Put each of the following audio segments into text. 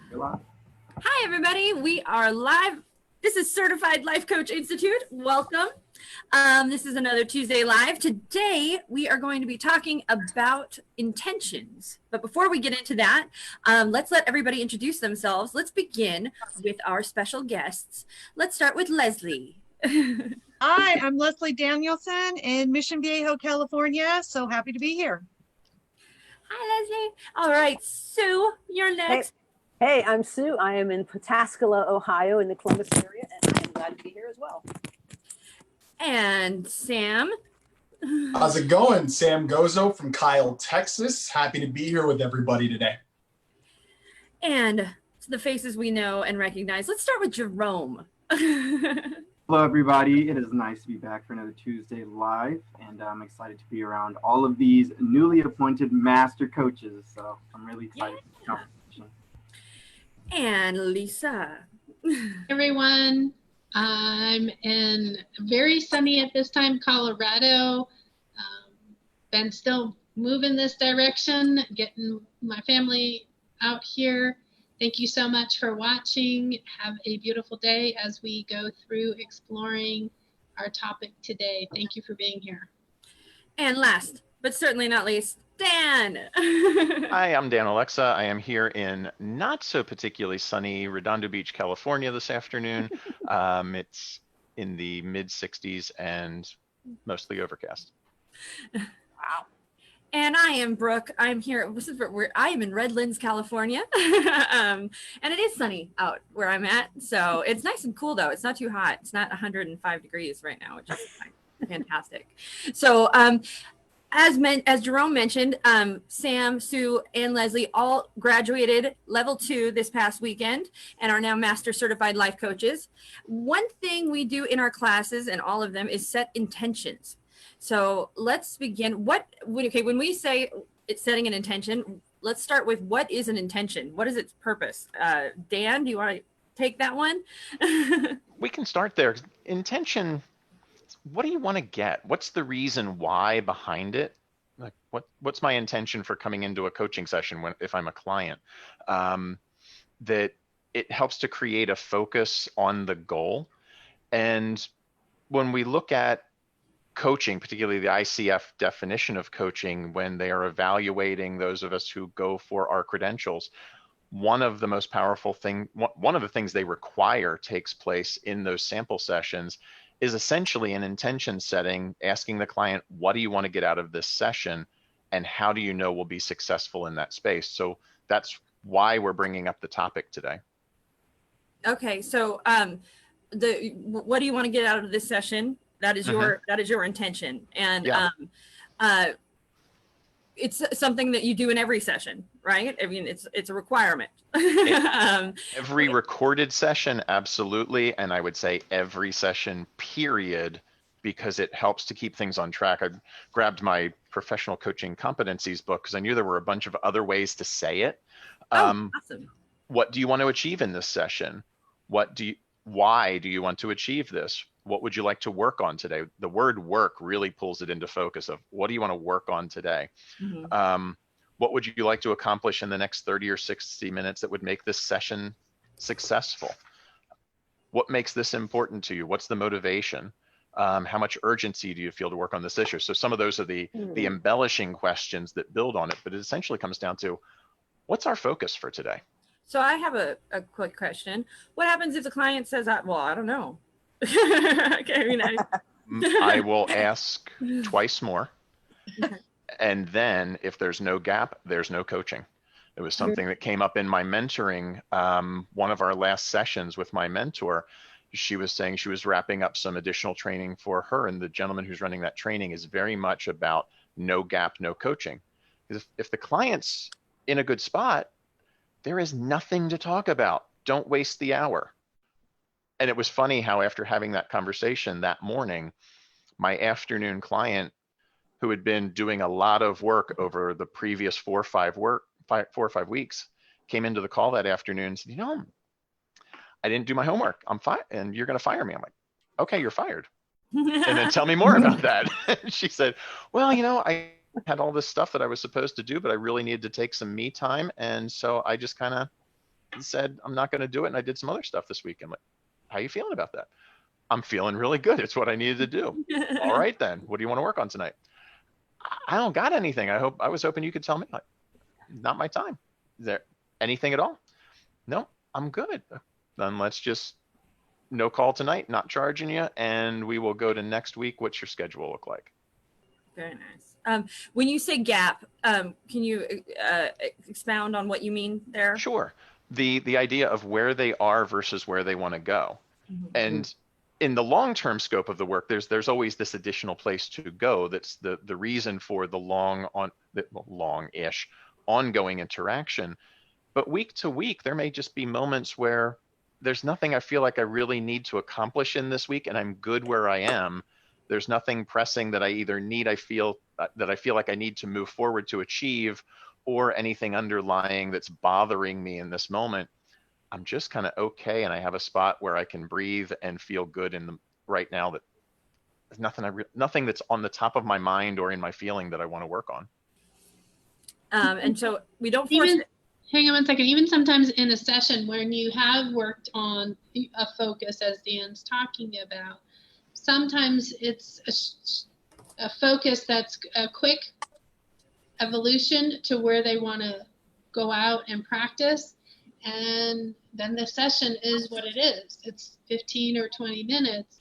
You're live. Hi, everybody. We are live. This is Certified Life Coach Institute. Welcome. This is another Tuesday Live. Today, we are going to be talking about intentions. But before we get into that, let's let everybody introduce themselves. Let's begin with our special guests. Let's start with Leslie. Hi, I'm Leslie Danielson in Mission Viejo, California. So happy to be here. Hi, Leslie. All right, Sue, you're next. Hey, I'm Sue. I am in Pataskala, Ohio, in the Columbus area, and I am glad to be here as well. And Sam. How's it going? Sam Gozo from Kyle, Texas. Happy to be here with everybody today. And the faces we know and recognize. Let's start with Jerome. Hello, everybody. It is nice to be back for another Tuesday Live, and I'm excited to be around all of these newly appointed master coaches. So I'm really excited for the conversation. And Lisa. Everyone, I'm in very sunny at this time, Colorado. Been still moving this direction, getting my family out here. Thank you so much for watching. Have a beautiful day as we go through exploring our topic today. Thank you for being here. And last, but certainly not least, Dan. Hi, I'm Dan Alexa. I am here in not so particularly sunny Redondo Beach, California this afternoon. It's in the mid 60s and mostly overcast. Wow. And I am Brooke. I'm here. I am in Redlands, California. And it is sunny out where I'm at. So it's nice and cool, though. It's not too hot. It's not 105 degrees right now, which is fantastic. So as Jerome mentioned, Sam, Sue, and Leslie all graduated level 2 this past weekend and are now master certified life coaches. One thing we do in our classes, and all of them, is set intentions. So let's begin. When we say it's setting an intention, let's start with what is an intention? What is its purpose? Dan, do you want to take that one? We can start there. Intention, what do you want to get? What's the reason why behind it? Like what's my intention for coming into a coaching session if I'm a client? That it helps to create a focus on the goal. And when we look at coaching, particularly the ICF definition of coaching, when they are evaluating those of us who go for our credentials, one of the things they require takes place in those sample sessions is essentially an intention setting, asking the client, what do you want to get out of this session? And how do you know we'll be successful in that space? So that's why we're bringing up the topic today. Okay, so what do you want to get out of this session? That is your intention, and yeah. It's something that you do in every session, right? I mean, it's a requirement. Every recorded session, absolutely, and I would say every session, period, because it helps to keep things on track. I grabbed my professional coaching competencies book because I knew there were a bunch of other ways to say it. Awesome. What do you want to achieve in this session? Why do you want to achieve this? What would you like to work on today? The word work really pulls it into focus of what do you want to work on today? Mm-hmm. What would you like to accomplish in the next 30 or 60 minutes that would make this session successful? What makes this important to you? What's the motivation? How much urgency do you feel to work on this issue? So some of those are the embellishing questions that build on it, but it essentially comes down to what's our focus for today? So I have a quick question. What happens if the client says, well, I don't know? Okay, I will ask twice more. And then if there's no gap, there's no coaching. It was something that came up in my mentoring. One of our last sessions with my mentor, she was saying she was wrapping up some additional training for her. And the gentleman who's running that training is very much about no gap, no coaching. If the client's in a good spot, there is nothing to talk about. Don't waste the hour. And it was funny how after having that conversation that morning, my afternoon client, who had been doing a lot of work over the previous 4 or 5 weeks, came into the call that afternoon and said, I didn't do my homework. I'm fine. And you're going to fire me. I'm like, okay, you're fired. And then tell me more about that. She said, well, I had all this stuff that I was supposed to do, but I really needed to take some me time. And so I just kind of said, I'm not going to do it. And I did some other stuff this week. I'm like, how are you feeling about that? I'm feeling really good. It's what I needed to do. All right, then. What do you want to work on tonight? I don't got anything. I was hoping you could tell me. Like, not my time. Is there anything at all? No, I'm good. Then let's just no call tonight, not charging you. And we will go to next week. What's your schedule look like? Very nice. When you say gap, can you expound on what you mean there? Sure. The idea of where they are versus where they want to go. Mhm. And in the long-term scope of the work, there's always this additional place to go. That's the reason for the long-ish ongoing interaction. But week to week, there may just be moments where there's nothing I feel like I really need to accomplish in this week, and I'm good where I am. There's nothing pressing that I either need, I feel like I need to move forward to achieve, or anything underlying that's bothering me in this moment. I'm just kind of okay, and I have a spot where I can breathe and feel good right now. That there's nothing that's on the top of my mind or in my feeling that I want to work on. And so we don't force Even, it. hang on one second. Even sometimes in a session when you have worked on a focus, as Dan's talking about, sometimes it's a focus that's a quick evolution to where they want to go out and practice. And then the session is what it is. It's 15 or 20 minutes.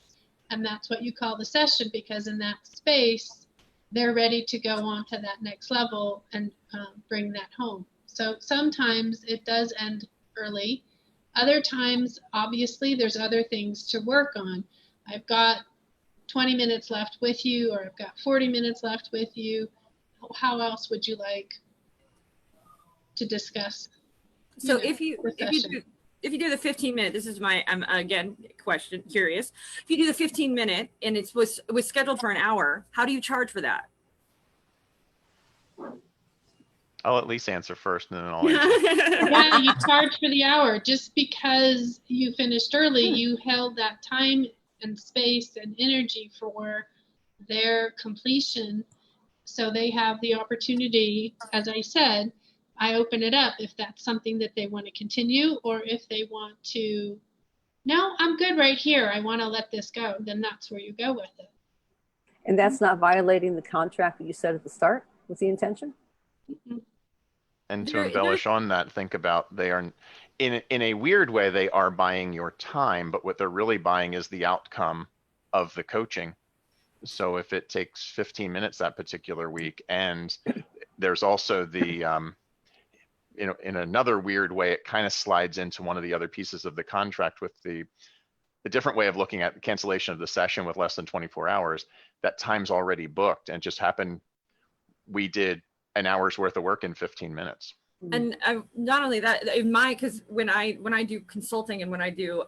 And that's what you call the session, because in that space, they're ready to go on to that next level and bring that home. So sometimes it does end early. Other times, obviously, there's other things to work on. I've got 20 minutes left with you, or I've got 40 minutes left with you. How else would you like to discuss? So if you do the 15-minute, this is my again curious. If you do the 15-minute and it was scheduled for an hour, how do you charge for that? I'll at least answer first, and then I'll answer. Yeah, you charge for the hour. Just because you finished early, you held that time and space and energy for their completion. So they have the opportunity, as I said, I open it up if that's something that they want to continue, or if they want to, no, I'm good right here, I want to let this go, then that's where you go with it. And that's not violating the contract that you said at the start with the intention? Mhm. And to embellish on that, think about they are, in a weird way, they are buying your time, but what they're really buying is the outcome of the coaching. So if it takes 15 minutes that particular week, and there's also the, in another weird way, it kind of slides into one of the other pieces of the contract with the different way of looking at the cancellation of the session with less than 24 hours. That time's already booked, and just happened we did an hour's worth of work in 15 minutes. And not only that, because when I do consulting and when I do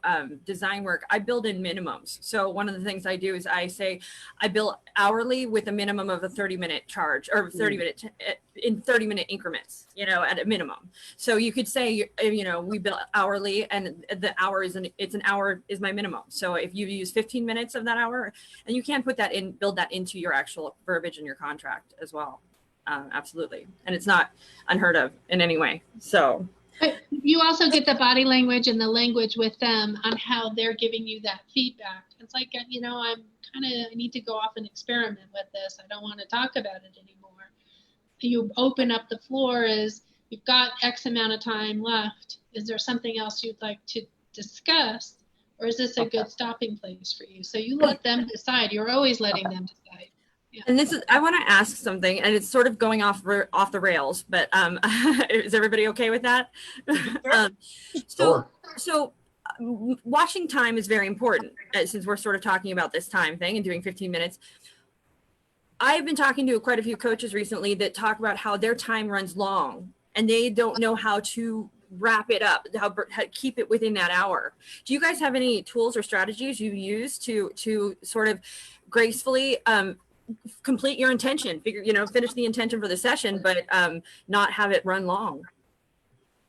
design work, I build in minimums. So one of the things I do is I say I bill hourly with a minimum of a 30-minute charge, or 30-minute in 30-minute increments, at a minimum. So you could say, we bill hourly, and the hour is an hour is my minimum. So if you use 15 minutes of that hour, and you can build that into your actual verbiage in your contract as well. Absolutely. And it's not unheard of in any way. So But you also get the body language and the language with them on how they're giving you that feedback. It's like, I need to go off and experiment with this. I don't want to talk about it anymore. You open up the floor as you've got X amount of time left. Is there something else you'd like to discuss? Or is this a good stopping place for you? So you let them decide. You're always letting them decide. Yeah. And I want to ask something, and it's sort of going off the rails, but is everybody okay with that? So watching time is very important, since we're sort of talking about this time thing and doing 15 minutes. I've been talking to quite a few coaches recently that talk about how their time runs long and they don't know how to wrap it up, how keep it within that hour. Do you guys have any tools or strategies you use to sort of gracefully complete your intention, finish the intention for the session, but not have it run long?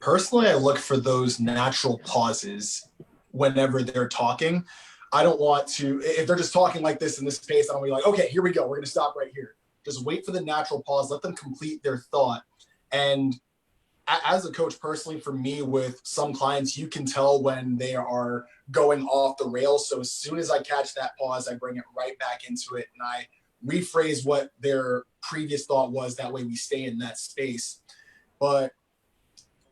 Personally, I look for those natural pauses whenever they're talking. I don't want to, if they're just talking like this in this pace, I don't want to be like, okay, here we go. We're going to stop right here. Just wait for the natural pause. Let them complete their thought. And as a coach personally, for me with some clients, you can tell when they are going off the rails. So as soon as I catch that pause, I bring it right back into it and I rephrase what their previous thought was. That way we stay in that space. But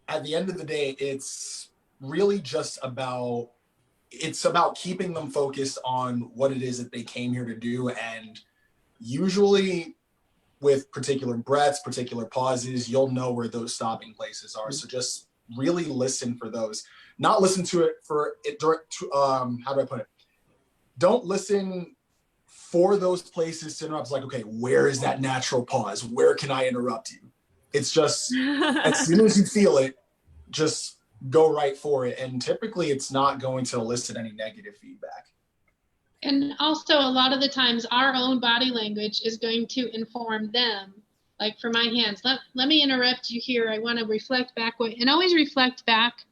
at the end of the day, it's really just about, it's about keeping them focused on what it is that they came here to do. And usually with particular breaths, particular pauses, you'll know where those stopping places are. So just really listen for those. Not listen to it for it. How do I put it? Don't listen for those places to interrupt. It's like, okay, where is that natural pause? Where can I interrupt you? It's just as soon as you feel it, just go right for it. And typically it's not going to elicit any negative feedback. And also a lot of the times our own body language is going to inform them. Like for my hands, let me interrupt you here. I want to reflect back and always reflect back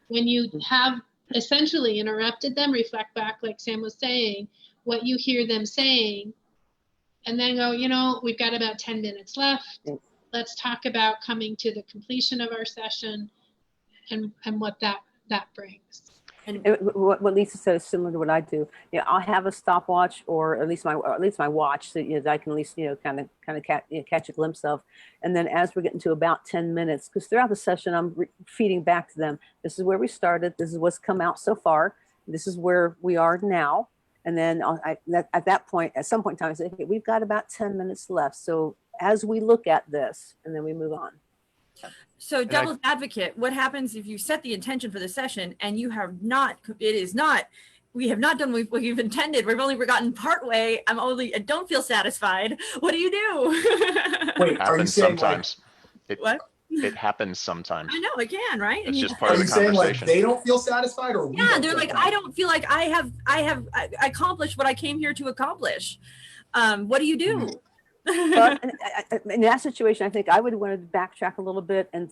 when you have essentially interrupted them, reflect back, like Sam was saying, what you hear them saying, and then go, we've got about 10 minutes left. Let's talk about coming to the completion of our session and what that brings. And what Lisa said is similar to what I do. I'll have a stopwatch, or at least my watch, that that I can at least kind of catch a glimpse of. And then as we're getting to about 10 minutes, because throughout the session I'm feeding back to them. This is where we started. This is what's come out so far. This is where we are now. And then at that point, at some point in time, I say, okay, we've got about 10 minutes left. So as we look at this, and then we move on. So devil's advocate, what happens if you set the intention for the session and you have not, we have not done what you've intended. We've only gotten part way. I don't feel satisfied. What do you do? Wait, are you saying sometimes? What? It happens sometimes. I know it can, right? It's just part of the conversation. Are you saying like they don't feel satisfied, or they're like, I don't feel like I have accomplished what I came here to accomplish. What do you do? Well, in that situation, I think I would want to backtrack a little bit and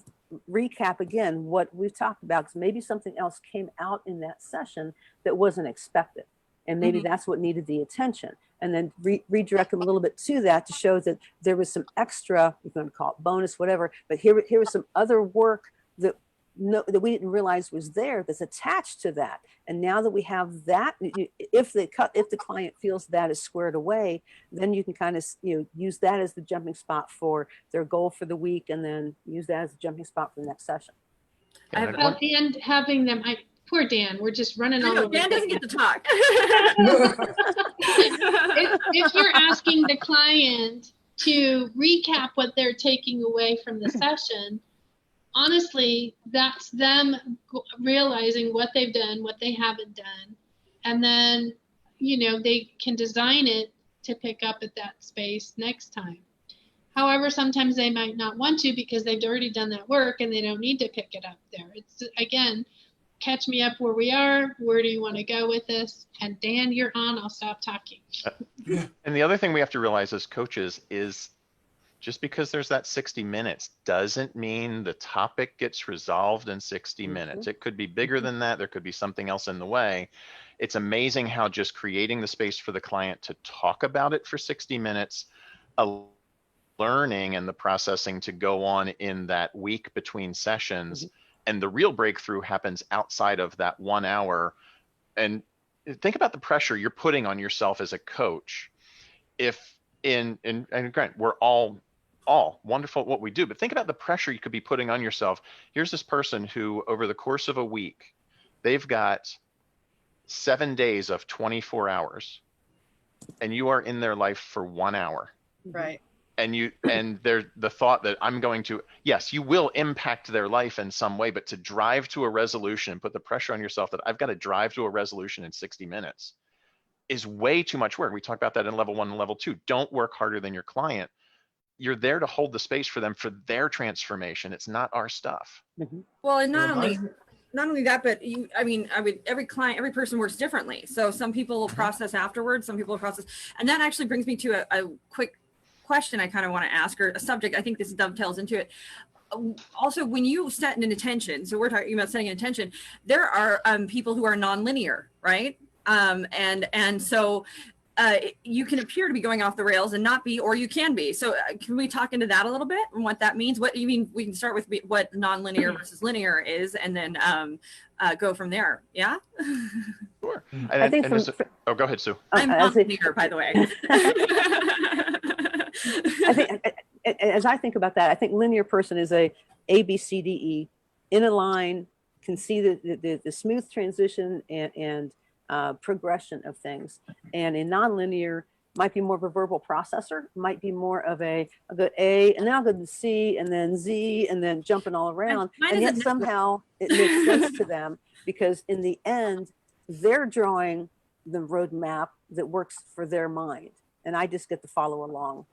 recap again what we've talked about, because maybe something else came out in that session that wasn't expected. And maybe that's what needed the attention. And then redirect them a little bit to that to show that there was some extra, you're going to call it bonus, whatever, but here was some other work that we didn't realize was there that's attached to that. And now that we have that, if the client feels that is squared away, then you can kind of use that as the jumping spot for their goal for the week, and then use that as a jumping spot for the next session. At the end, having them, poor Dan, we're just running all over. Dan doesn't get to talk. if you're asking the client to recap what they're taking away from the session, honestly, that's them realizing what they've done, what they haven't done. And then, they can design it to pick up at that space next time. However, sometimes they might not want to because they've already done that work and they don't need to pick it up there. It's, again, catch me up where we are. Where do you want to go with this? And Dan, you're on. I'll stop talking. And the other thing we have to realize as coaches is just because there's that 60 minutes doesn't mean the topic gets resolved in 60 minutes. It could be bigger than that. There could be something else in the way. It's amazing how just creating the space for the client to talk about it for 60 minutes, learning and the processing to go on in that week between sessions. And the real breakthrough happens outside of that 1 hour. And think about the pressure you're putting on yourself as a coach. If and granted, we're all wonderful at what we do, but think about the pressure you could be putting on yourself. Here's this person who over the course of a week, they've got 7 days of 24 hours and you are in their life for 1 hour. Right. And there's the thought that I'm going to, yes, you will impact their life in some way, but to drive to a resolution and put the pressure on yourself that I've got to drive to a resolution in 60 minutes is way too much work. We talked about that in level 1 and level 2. Don't work harder than your client. You're there to hold the space for them for their transformation. It's not our stuff. Well, and not only that, but every person works differently. So some people will process afterwards, some people will process. And that actually brings me to a quick question I kind of want to ask, or a subject. I think this dovetails into it. Also, when you set an intention, so we're talking about setting an intention, there are people who are nonlinear, right? And so you can appear to be going off the rails and not be, or you can be. So can we talk into that a little bit and what that means? What you mean? We can start with what nonlinear versus linear is, and then go from there. Yeah. Sure. I think Oh, go ahead, Sue. I'm non-linear, by the way. I think, as I think about that, I think linear person is a B, C, D, E in a line, can see the smooth transition and progression of things. And a nonlinear might be more of a verbal processor, might be more of I'll go A, and then I'll go to C, and then Z, and then jumping all around. And yet somehow it makes sense to them, because in the end, they're drawing the roadmap that works for their mind. And I just get to follow along.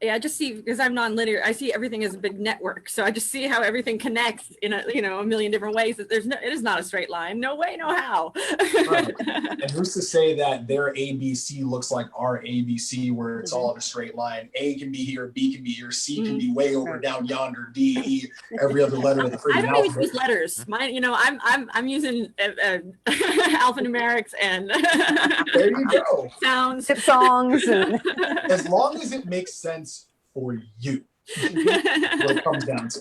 Yeah, I just see, because I'm non-linear, I see everything as a big network. So I just see how everything connects in a million different ways. That it is not a straight line. No way, no how. Right. And who's to say that their ABC looks like our ABC, where it's all in a straight line? A can be here, B can be here, C can be way over down yonder, D, E, every other letter of the freaking alphabet. I don't even use letters. Mine, I'm using alphanumerics and there you go. Sounds, tip songs. As long as it makes sense for you, what it comes down to.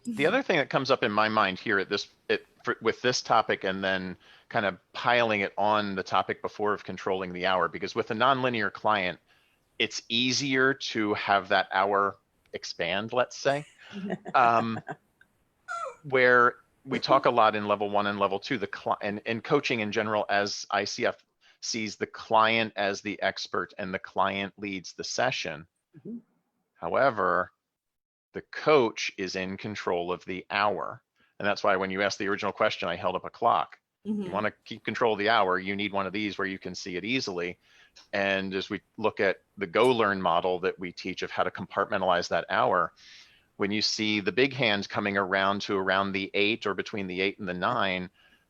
The other thing that comes up in my mind here with this topic, and then kind of piling it on the topic before of controlling the hour, because with a nonlinear client, it's easier to have that hour expand, let's say, where we talk a lot in level 1 and level 2, and coaching in general, as ICF sees the client as the expert and the client leads the session. Mm-hmm. However, the coach is in control of the hour. And that's why when you asked the original question, I held up a clock. Mm-hmm. You want to keep control of the hour, you need one of these where you can see it easily. And as we look at the Go Learn model that we teach of how to compartmentalize that hour, when you see the big hand coming around to around the 8 or between the 8 and the 9,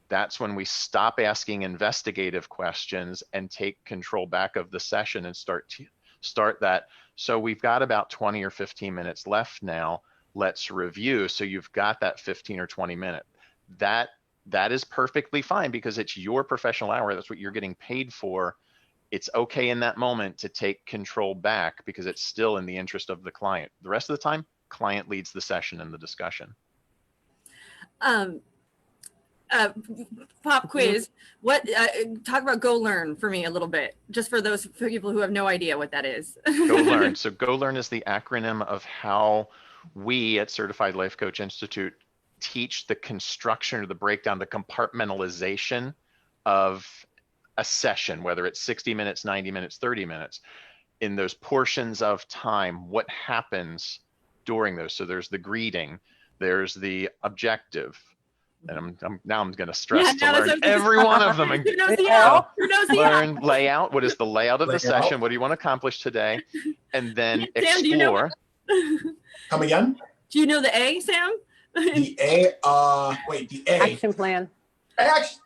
that's when we stop asking investigative questions and take control back of the session and start that. So we've got about 20 or 15 minutes left now. Let's review. So you've got that 15 or 20 minute. That is perfectly fine, because it's your professional hour. That's what you're getting paid for. It's okay in that moment to take control back, because it's still in the interest of the client. The rest of the time, client leads the session and the discussion. Pop quiz. What? Talk about Go Learn for me a little bit, just for those people who have no idea what that is. Go Learn. So Go Learn is the acronym of how we at Certified Life Coach Institute teach the construction or the breakdown, the compartmentalization of a session, whether it's 60 minutes, 90 minutes, 30 minutes, in those portions of time, what happens during those. So there's the greeting, there's the objective. And I'm going to stress to learn every one of them. And Who knows the out? Who knows the learn layout. What is the layout of the session? What do you want to accomplish today? And then Sam, explore. do you know Come again? Do you know the A, Sam? The A. Wait, the A. Action plan.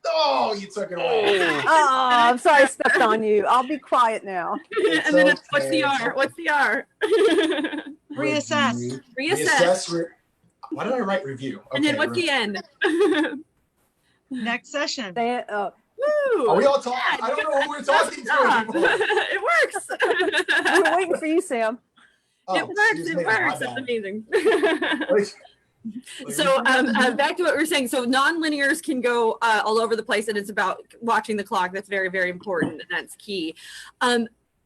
Oh, you took it away. Oh, I'm sorry I stepped on you. I'll be quiet now. And then what's the R? What's the R? Reassess. Reassess. Why did I write review? Okay, and then what's the end? Next session. Woo! Are we all talking? I don't know who we're talking to anymore. It works. We're waiting for you, Sam. Oh, it works. It works. It's amazing. So back to what we were saying. So non-linears can go all over the place, and it's about watching the clock. That's very, very important, and that's key.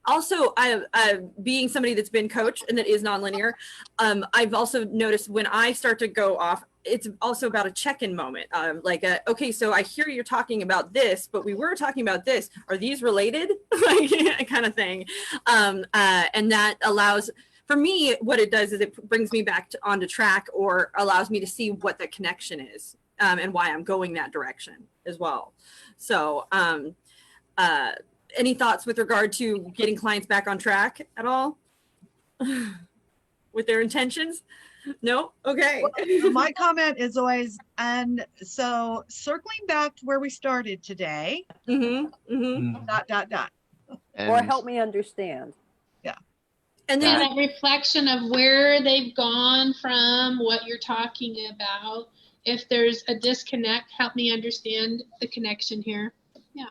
Also, being somebody that's been coached and that is nonlinear, I've also noticed when I start to go off, it's also about a check-in moment. Okay, so I hear you're talking about this, but we were talking about this. Are these related? Like, kind of thing. And that allows, for me, what it does is it brings me back onto track, or allows me to see what the connection is and why I'm going that direction as well. So, any thoughts with regard to getting clients back on track at all with their intentions? No? Okay. Well, my comment is always, and so circling back to where we started today, dot. Or help me understand. Yeah. And then that reflection of where they've gone from, what you're talking about. If there's a disconnect, help me understand the connection here. Yeah.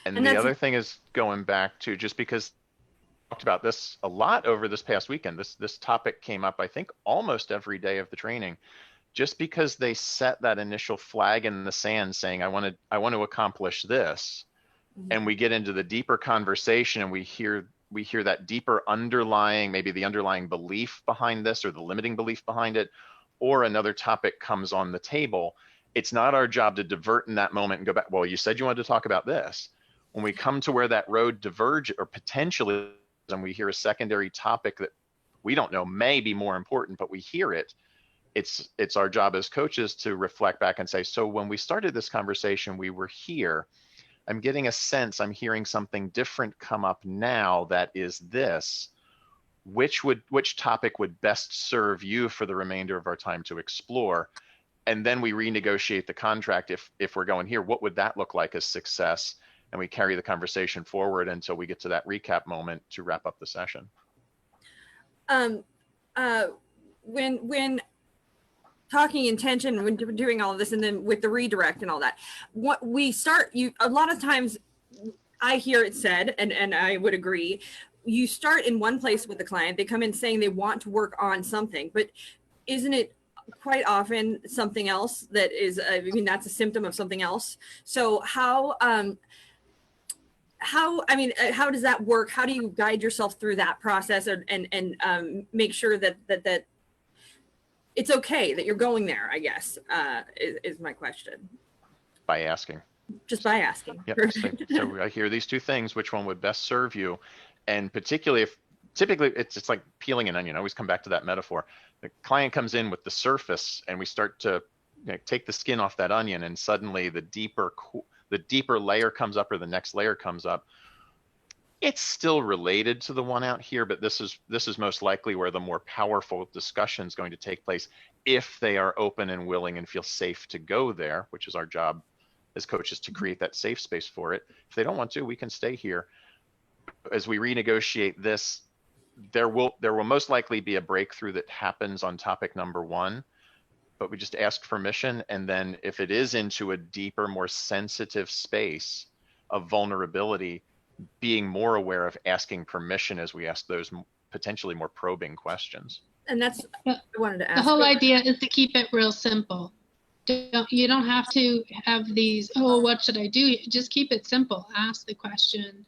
And And the that's- other thing is going back to, just because we talked about this a lot over this past weekend, this topic came up, I think, almost every day of the training. Just because they set that initial flag in the sand saying, I want to accomplish this, and we get into the deeper conversation and we hear that deeper underlying, maybe the underlying belief behind this or the limiting belief behind it, or another topic comes on the table, it's not our job to divert in that moment and go back, well, you said you wanted to talk about this. When we come to where that road diverge or potentially, and we hear a secondary topic that we don't know may be more important, but we hear it, it's our job as coaches to reflect back and say, so when we started this conversation, we were here. I'm getting a sense, I'm hearing something different come up now that is this. Which topic would best serve you for the remainder of our time to explore? And then we renegotiate the contract. If we're going here, what would that look like as success? And we carry the conversation forward until we get to that recap moment to wrap up the session. When talking intention, when doing all of this, and then with the redirect and all that, what we start, a lot of times I hear it said, and I would agree, you start in one place with the client, they come in saying they want to work on something, but isn't it quite often something else that is, I mean, that's a symptom of something else. So how does that work? How do you guide yourself through that process and make sure that it's okay that you're going there, I guess, is my question. By asking. Just by asking. Yep. So I hear these two things, which one would best serve you? And particularly typically it's like peeling an onion. I always come back to that metaphor. The client comes in with the surface and we start to take the skin off that onion, and suddenly the deeper layer comes up, or the next layer comes up. It's still related to the one out here, but this is most likely where the more powerful discussion is going to take place if they are open and willing and feel safe to go there, which is our job as coaches to create that safe space for it. If they don't want to, we can stay here. As we renegotiate this, there will most likely be a breakthrough that happens on topic number one, but we just ask permission. And then if it is into a deeper, more sensitive space of vulnerability, being more aware of asking permission as we ask those potentially more probing questions. And that's what I wanted to ask. The whole idea is to keep it real simple. You don't have to have these, oh, what should I do? Just keep it simple. Ask the question,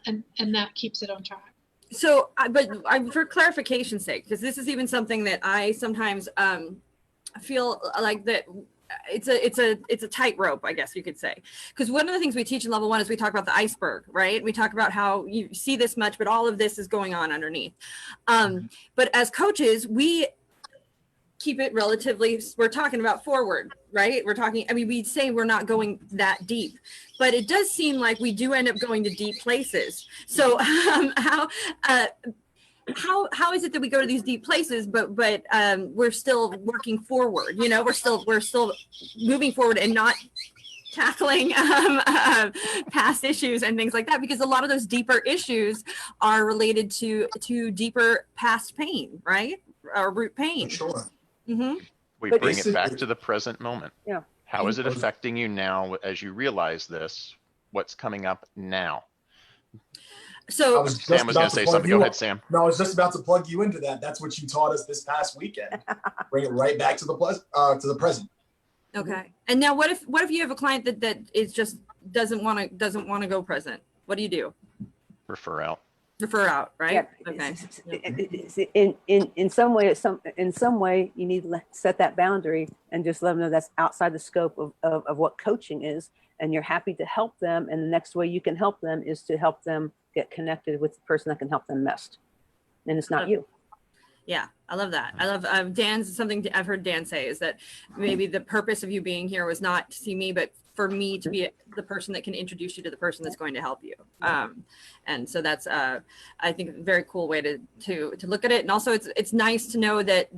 and that keeps it on track. So, for clarification's sake, because this is even something that I sometimes feel like that it's a tightrope, I guess you could say. Because one of the things we teach in level 1 is we talk about the iceberg, right? We talk about how you see this much, but all of this is going on underneath. But as coaches, we keep it relatively, we're talking about forward, right? We say we're not going that deep, but it does seem like we do end up going to deep places. So how is it that we go to these deep places, but we're still working forward? We're still moving forward and not tackling past issues and things like that, because a lot of those deeper issues are related to deeper past pain, right? Or root pain. For sure. Mm-hmm. We But bring it back to the present moment. Yeah. How is it affecting you now as you realize this? What's coming up now? So Sam was going to say something. Go ahead, Sam. No, I was just about to plug you into that. That's what you taught us this past weekend. Bring it right back to the present. okay. And now what if you have a client that is just doesn't want to go present? What do you do? Refer out. Refer out, right? Yeah. Okay. In some way, you need to set that boundary and just let them know that's outside the scope of what coaching is, and you're happy to help them. And the next way you can help them is to help them get connected with the person that can help them best. And it's not you. Yeah, I love that. I love Dan's, something I've heard Dan say is that maybe the purpose of you being here was not to see me, but for me to be the person that can introduce you to the person that's going to help you. And so that's, I think, a very cool way to look at it. And also it's nice to know that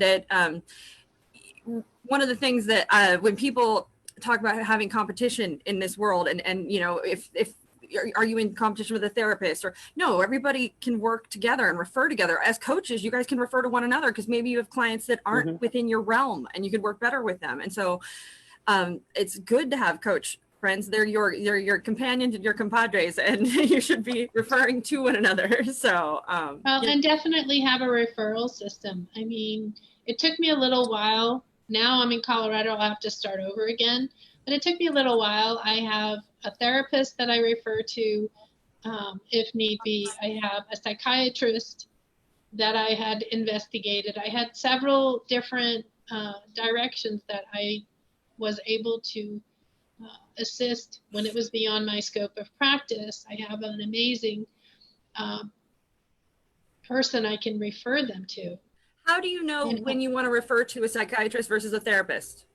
one of the things that when people talk about having competition in this world, and if are you in competition with a therapist, or no, everybody can work together and refer together. As coaches, you guys can refer to one another, because maybe you have clients that aren't within your realm and you could work better with them. And so it's good to have coach friends. They're your companions and your compadres, and you should be referring to one another. So, Well, and definitely have a referral system. I mean, it took me a little while. Now I'm in Colorado, I'll have to start over again. But it took me a little while. I have a therapist that I refer to if need be. I have a psychiatrist that I had investigated. I had several different directions that I was able to assist when it was beyond my scope of practice. I have an amazing person I can refer them to. how do you know when you want to refer to a psychiatrist versus a therapist?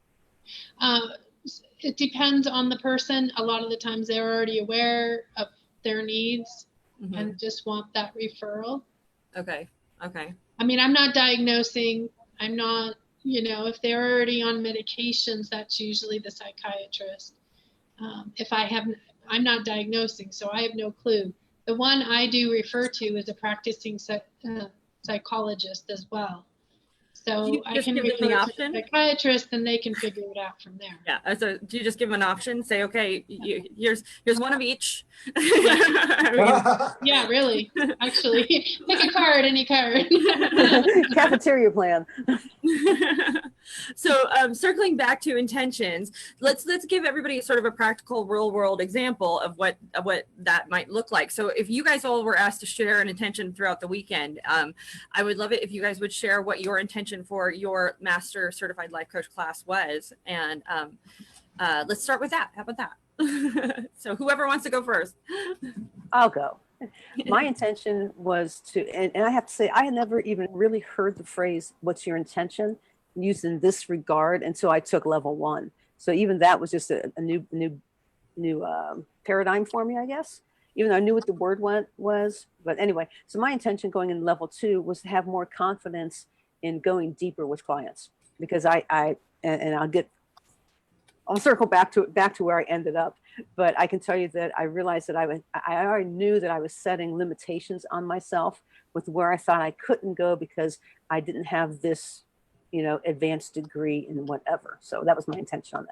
It depends on the person. A lot of the times they're already aware of their needs and just want that referral. Okay. I mean, I'm not diagnosing. I'm not, if they're already on medications, that's usually the psychiatrist. If I'm not diagnosing, so I have no clue. The one I do refer to is a practicing psychologist as well. So I can refer to the psychiatrist, and they can figure it out from there. Yeah. So do you just give them an option? Say, okay, here's one of each. Yeah, really. Actually, pick a card, any card. Cafeteria plan. So circling back to intentions, let's give everybody sort of a practical real world example of what that might look like. So if you guys all were asked to share an intention throughout the weekend, I would love it if you guys would share what your intention for your Master Certified Life Coach class was. And let's start with that. How about that? So whoever wants to go first. I'll go. My intention was to, and I have to say, I had never even really heard the phrase, what's your intention, used in this regard until I took level 1. So even that was just a new paradigm for me, I guess, even though I knew what the word was. But anyway, so my intention going in level 2 was to have more confidence in going deeper with clients, because I'll circle back to where I ended up. But I can tell you that I realized that I already knew that I was setting limitations on myself with where I thought I couldn't go because I didn't have this, advanced degree in whatever. So that was my intention on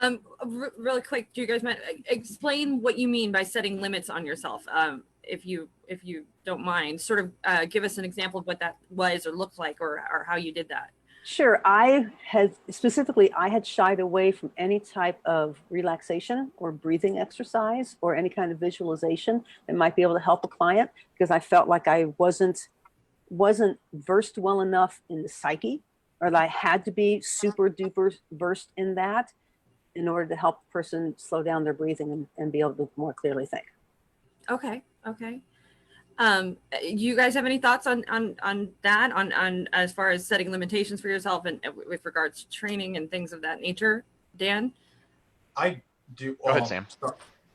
that. Really quick, do you guys mind explain what you mean by setting limits on yourself? If you don't mind, sort of give us an example of what that was or looked like, or how you did that. Sure. I had shied away from any type of relaxation or breathing exercise or any kind of visualization that might be able to help a client, because I felt like I wasn't versed well enough in the psyche, or that I had to be super duper versed in that in order to help the person slow down their breathing and be able to more clearly think. Okay. You guys have any thoughts on that, on as far as setting limitations for yourself and with regards to training and things of that nature? Dan? I do. Go ahead, Sam.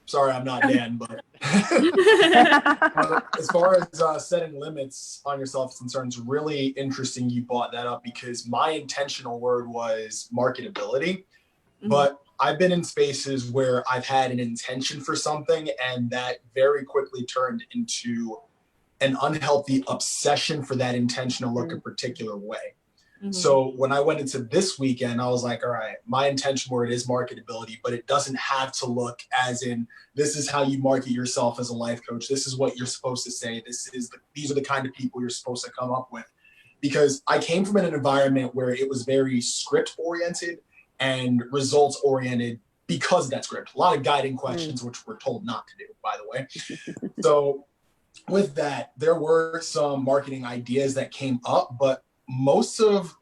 Sorry, I'm not Dan, but as far as setting limits on yourself is concerned, it's really interesting you brought that up, because my intentional word was marketability. But I've been in spaces where I've had an intention for something, and that very quickly turned into an unhealthy obsession for that intention to look a particular way. So when I went into this weekend, I was like, all right, my intention word is marketability, but it doesn't have to look as in, this is how you market yourself as a life coach. This is what you're supposed to say. These are the kind of people you're supposed to come up with. Because I came from an environment where it was very script oriented and results oriented because of that script. A lot of guiding questions, which we're told not to do, by the way. So with that, there were some marketing ideas that came up, but most of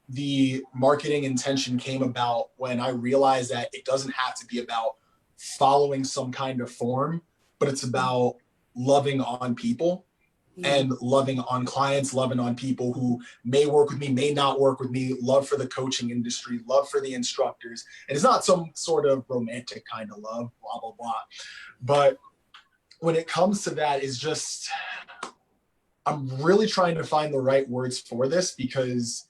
the marketing intention came about when I realized that it doesn't have to be about following some kind of form, but it's about loving on people and loving on clients, loving on people who may work with me, may not work with me, love for the coaching industry, love for the instructors. And it's not some sort of romantic kind of love, blah, blah, blah. But when it comes to that, it's just, I'm really trying to find the right words for this, because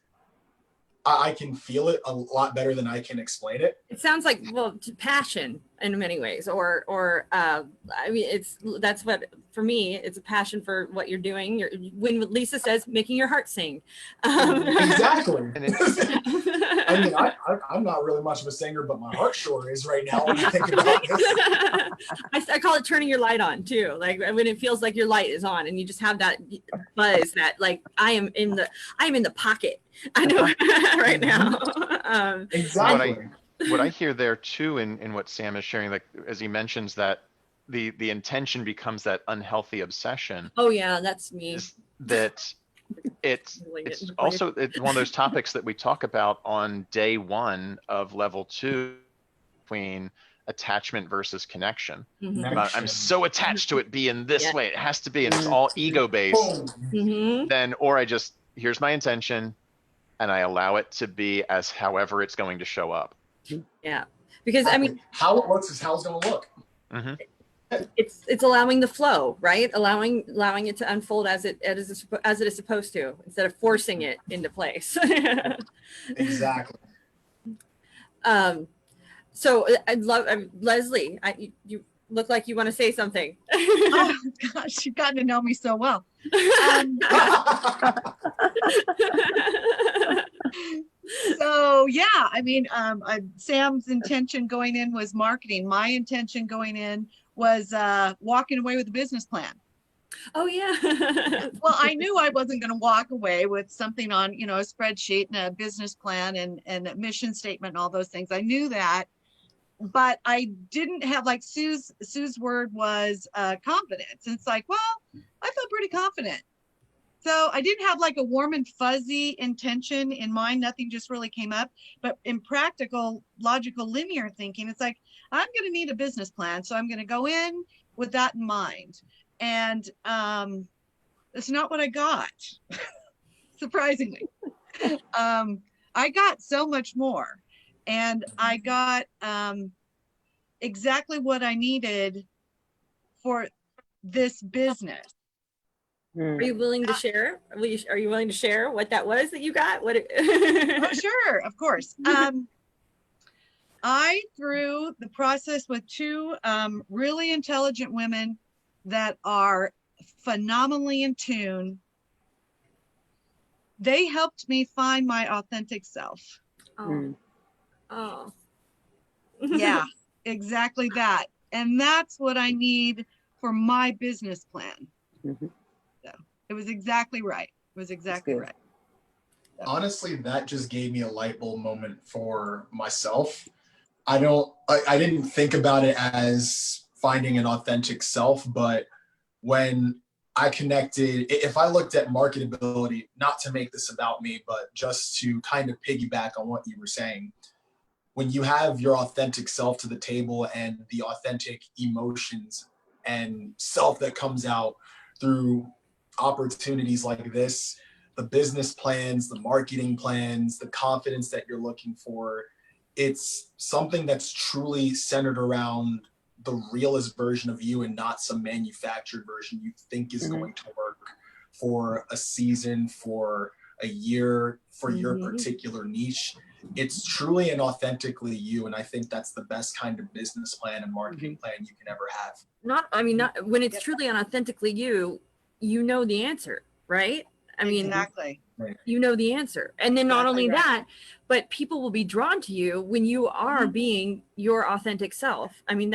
I can feel it a lot better than I can explain it. It sounds like, well, passion in many ways, or I mean, that's what, for me, it's a passion for what you're doing. When Lisa says, making your heart sing. Exactly. And it's, I mean, I'm not really much of a singer, but my heart sure is right now when I think about this. I call it turning your light on too. Like when it feels like your light is on and you just have that buzz that like I am in the pocket. I know right now. Exactly. what I hear there too in what Sam is sharing, like as he mentions that the intention becomes that unhealthy obsession. Oh yeah, that's me. Is that it's also one of those topics that we talk about on day 1 of level 2 between attachment versus connection. I'm so attached to it being this way. It has to be, and it's all ego based. Then, or here's my intention, and I allow it to be as however it's going to show up. Yeah, because I mean, how it looks is how it's going to look. It's allowing the flow, right? Allowing it to unfold as it is supposed to, instead of forcing it into place. Exactly. So I'd love Leslie. You look like you want to say something. Oh gosh, you've gotten to know me so well. So yeah, I mean, Sam's intention going in was marketing. My intention going in was walking away with a business plan. Oh yeah. Well, I knew I wasn't going to walk away with something on, a spreadsheet and a business plan and a mission statement and all those things. I knew that, but I didn't have, like Sue's word was confidence. And it's like, well, I felt pretty confident. So I didn't have like a warm and fuzzy intention in mind. Nothing just really came up. But in practical, logical, linear thinking, it's like, I'm going to need a business plan. So I'm going to go in with that in mind. And that's not what I got, surprisingly. I got so much more. And I got exactly what I needed for this business. Are you willing to share? Are you willing to share what that was that you got? Oh, sure, of course. I, through the process with 2 really intelligent women that are phenomenally in tune, they helped me find my authentic self. Oh. Yeah, exactly that. And that's what I need for my business plan. So it was exactly right. It was exactly right. So. Honestly, that just gave me a light bulb moment for myself. I didn't think about it as finding an authentic self, but when I connected, if I looked at marketability, not to make this about me, but just to kind of piggyback on what you were saying, when you have your authentic self to the table and the authentic emotions and self that comes out through opportunities like this, the business plans, the marketing plans, the confidence that you're looking for, it's something that's truly centered around the realest version of you and not some manufactured version you think is going to work for a season, for a year, for your particular niche. It's truly and authentically you. And I think that's the best kind of business plan and marketing plan you can ever have. Not when it's truly and authentically you, you know the answer, right? I mean, exactly. You know the answer. And then not only that, but people will be drawn to you when you are being your authentic self. I mean,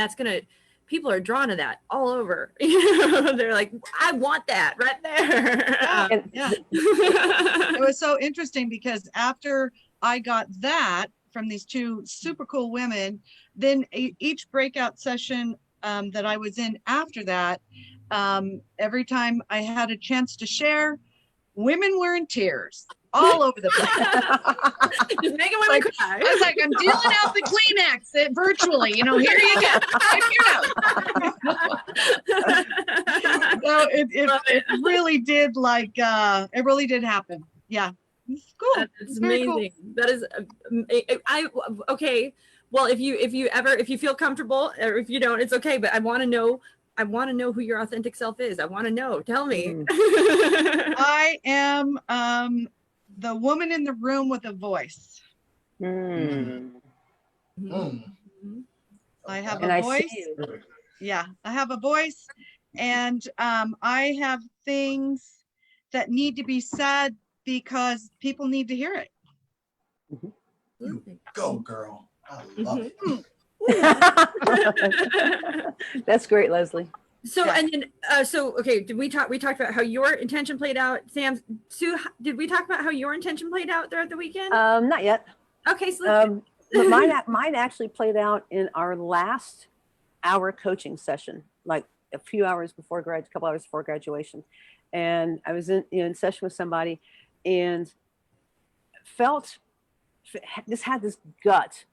people are drawn to that all over. They're like, I want that right there. Yeah. It was so interesting because after I got that from these 2 super cool women, then each breakout session that I was in after that, every time I had a chance to share, women were in tears all over the place. Just making women cry. I was like, I'm dealing out the Kleenex virtually, here you go. So it really did it really did happen. Yeah. It's cool. That's amazing. Cool. That is, okay. Well, if you feel comfortable, or if you don't, it's okay. But I want to know who your authentic self is. I want to know. Tell me. I am the woman in the room with a voice. Mm. I have And a I voice. see you. Perfect. Yeah, I have a voice, and I have things that need to be said because people need to hear it. You go, girl. I love it. That's great, Leslie. So Yeah. and then so okay, did we talked about how your intention played out, Sam? Sue, did we talk about how your intention played out throughout the weekend? Not yet. Okay, so let's But mine actually played out in our last hour coaching session, like a few hours before a couple hours before graduation. And I was in session with somebody and had this gut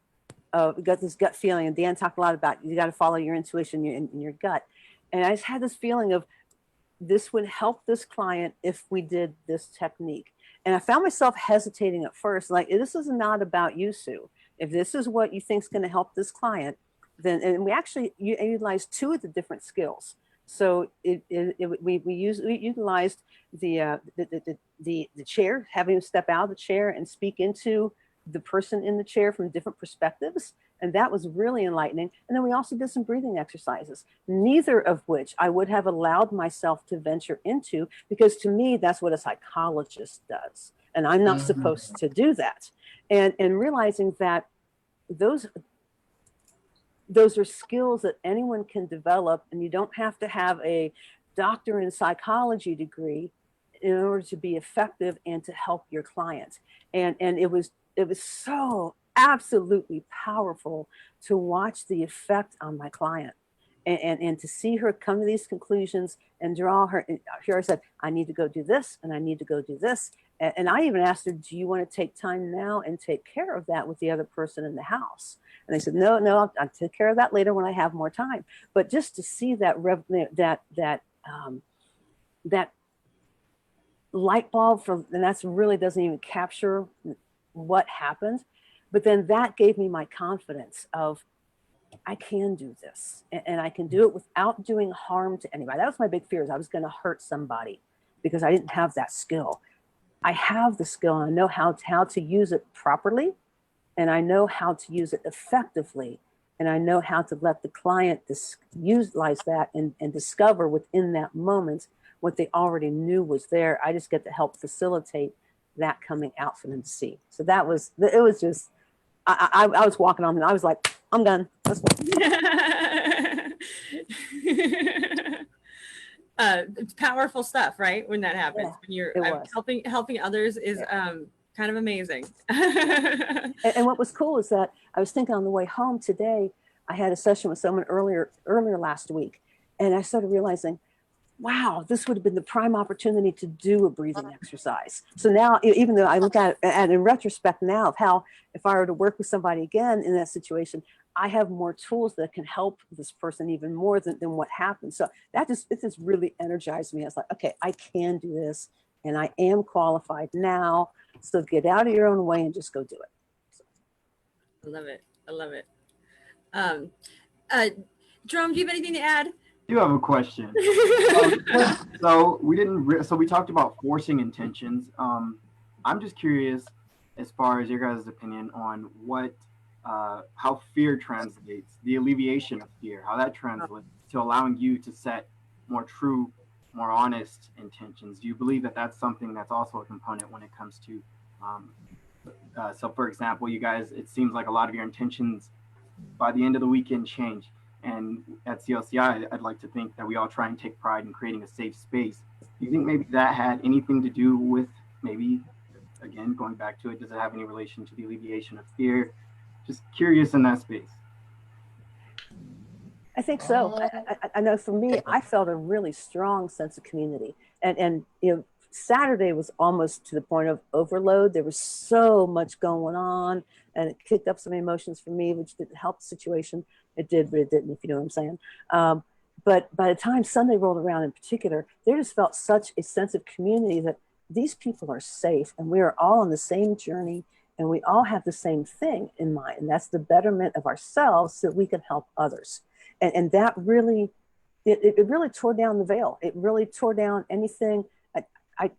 feeling. And Dan talked a lot about, you got to follow your intuition in your gut. And I just had this feeling of, this would help this client if we did this technique. And I found myself hesitating at first, like, this is not about you, Sue. If this is what you think is going to help this client, then, and we actually utilized two of the different skills. So we utilized the chair, having him step out of the chair and speak into the person in the chair from different perspectives. And that was really enlightening. And then we also did some breathing exercises, neither of which I would have allowed myself to venture into, because to me, that's what a psychologist does. And I'm not supposed to do that. And realizing that those are skills that anyone can develop, and you don't have to have a doctor in psychology degree in order to be effective and to help your clients. And it was so absolutely powerful to watch the effect on my client and to see her come to these conclusions and draw her. Here I said, I need to go do this and I need to go do this. And I even asked her, do you want to take time now and take care of that with the other person in the house? And they said, no, I'll take care of that later when I have more time. But just to see that light bulb and that's really doesn't even capture what happened. But then that gave me my confidence of, I can do this and I can do it without doing harm to anybody. That was my big fear, is I was going to hurt somebody because I didn't have that skill. I have the skill and I know how to use it properly, and I know how to use it effectively, and I know how to let the client utilize that and discover within that moment what they already knew was there. I just get to help facilitate that coming out for them to see. So it was just, I was walking on and I was like, I'm done. It's powerful stuff, right? When that happens, Yeah, when you're helping others is kind of amazing. And what was cool is that I was thinking on the way home today, I had a session with someone earlier last week, and I started realizing, wow, this would have been the prime opportunity to do a breathing exercise. So now, even though I look at it in retrospect now of how, if I were to work with somebody again in that situation, I have more tools that can help this person even more than what happened. So it just really energized me. I was like, okay, I can do this and I am qualified now. So get out of your own way and just go do it. So. I love it. I love it. Jerome, do you have anything to add? I do have a question. So we talked about forcing intentions. I'm just curious, as far as your guys' opinion on how fear translates, the alleviation of fear, how that translates to allowing you to set more true, more honest intentions. Do you believe that that's something that's also a component when it comes to, so for example, you guys, it seems like a lot of your intentions by the end of the weekend change. And at CLCI, I'd like to think that we all try and take pride in creating a safe space. Do you think maybe that had anything to do with, maybe, again, going back to it, does it have any relation to the alleviation of fear? Just curious in that space. I think so. I know for me, I felt a really strong sense of community. And Saturday was almost to the point of overload. There was so much going on, and it kicked up some emotions for me, which didn't help the situation. It did, but it didn't, if you know what I'm saying. But by the time Sunday rolled around in particular, there just felt such a sense of community that these people are safe and we are all on the same journey and we all have the same thing in mind. And that's the betterment of ourselves so that we can help others. And that really, it really tore down the veil. It really tore down anything. I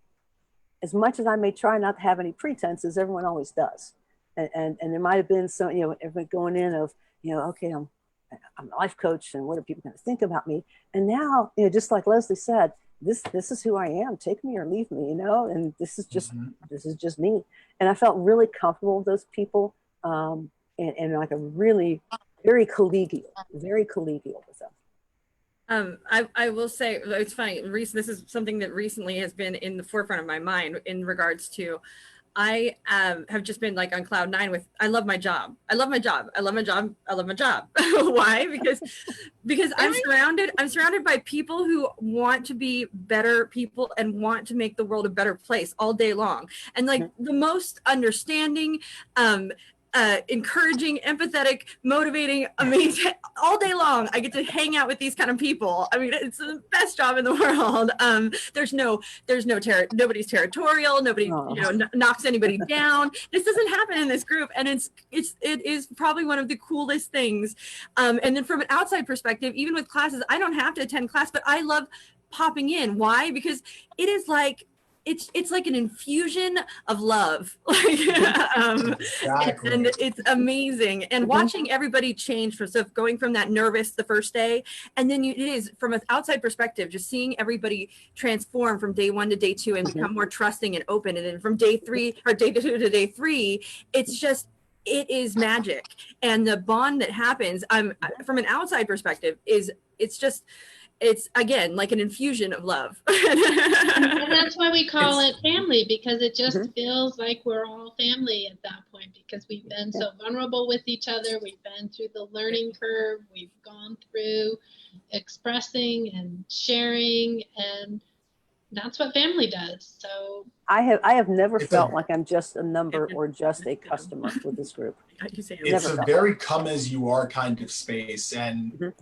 as much as I may try not to have any pretenses, everyone always does. And there might have been some, everybody going in of, okay, I'm a life coach, and what are people going to think about me? And now, just like Leslie said, this is who I am. Take me or leave me, and this is just me. And I felt really comfortable with those people, and like a really very collegial with them. I will say, it's funny, this is something that recently has been in the forefront of my mind in regards to, I have just been like on cloud nine with, I love my job. I love my job. I love my job. I love my job. Why? Because I'm surrounded by people who want to be better people and want to make the world a better place all day long. And like the most understanding, encouraging, empathetic, motivating, amazing, all day long. I get to hang out with these kind of people. I mean, it's the best job in the world. Nobody's territorial. Nobody, knocks anybody down. This doesn't happen in this group. And it is probably one of the coolest things. And then from an outside perspective, even with classes, I don't have to attend class, but I love popping in. Why? Because it is like, it's like an infusion of love. Exactly. And it's amazing. And watching everybody change from going from that nervous the first day, and then it is from an outside perspective, just seeing everybody transform from day 1 to day 2 and become more trusting and open. And then from day 2 to day 3, it is magic. And the bond that happens, from an outside perspective, it's again like an infusion of love. And that's why we call it family, because it just feels like we're all family at that point, because we've been so vulnerable with each other. We've been through the learning curve. We've gone through expressing and sharing, and that's what family does. So I have never felt like I'm just a number or just a customer with this group. It's a very come as you are kind of space. And